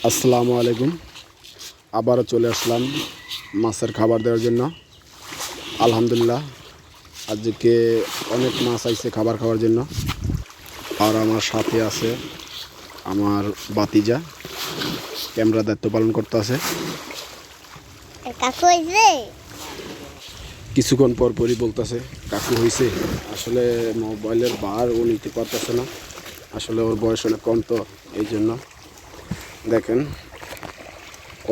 আসসালামু আলাইকুম। আবারও চলে আসলাম মাছের খাবার দেওয়ার জন্য। আলহামদুলিল্লাহ, আজকে অনেক মাছ আইছে খাবার খাওয়ার জন্য। আর আমার সাথে আছে আমার বাতিজা, ক্যামেরা দায়িত্ব পালন করতে আছে। কিছুক্ষণ পর পরই বলতেছে কাকু হয়েছে। আসলে মোবাইলের বার ও নিতে পারতেছে না, আসলে ওর বয়স অনেক কম, তো এই জন্য দেখেন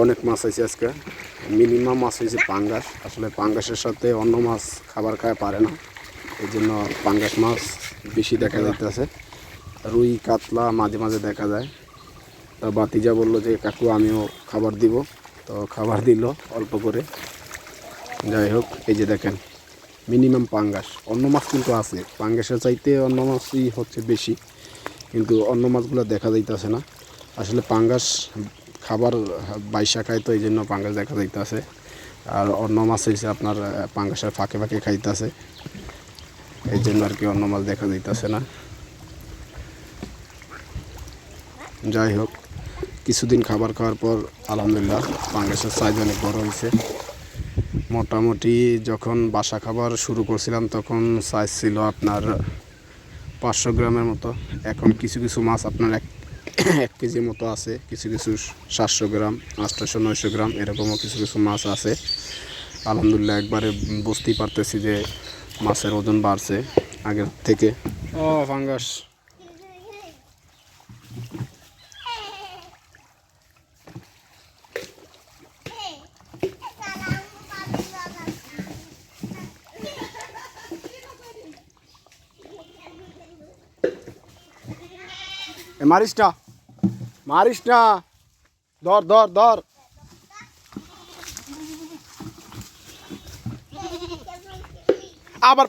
অনেক মাছ আছে আজকে। মিনিমাম মাছ হয়েছে পাঙ্গাস। আসলে পাঙ্গাসের সাথে অন্য মাছ খাবার খায় পারে না, এই জন্য পাঙ্গাস মাছ বেশি দেখা যাইতেছে। রুই কাতলা মাঝে মাঝে দেখা যায়। তা বাতিজা বললো যে কাকু আমিও খাবার দিব, তো খাবার দিল অল্প করে। যাই হোক, এই যে দেখেন মিনিমাম পাঙ্গাস। অন্য মাছ কিন্তু আছে, পাঙ্গাসের চাইতে অন্য মাছই হচ্ছে বেশি, কিন্তু অন্য মাছগুলো দেখা যাইতেছে না। আসলে পাঙ্গাস খাবার বাইসা খায়, তো এই জন্য পাঙ্গাস দেখা যাইতেছে। আর অন্য মাছ হচ্ছে আপনার পাঙ্গাসের ফাঁকে ফাঁকে খাইতেছে, এই জন্য আর কি অন্য মাছ দেখা যাইতেছে না। যাই হোক, কিছুদিন খাবার খাওয়ার পর আলহামদুলিল্লাহ পাঙ্গাসের সাইজ অনেক বড় হয়েছে। মোটামুটি যখন বাসা খাবার শুরু করছিলাম তখন সাইজ ছিল আপনার 500 গ্রামের মতো। এখন কিছু কিছু মাছ আপনার 1 কেজির মতো আছে, কিছু কিছু 700 গ্রাম, 800-900 গ্রাম এরকমও কিছু কিছু মাছ আছে। আলহামদুলিল্লাহ একবারে বুঝতেই পারতেছি যে মাছের ওজন বাড়ছে আগের থেকে। ও ফাঙ্গাস, মারিস না, মারিস না, ধর ধর ধর। আবার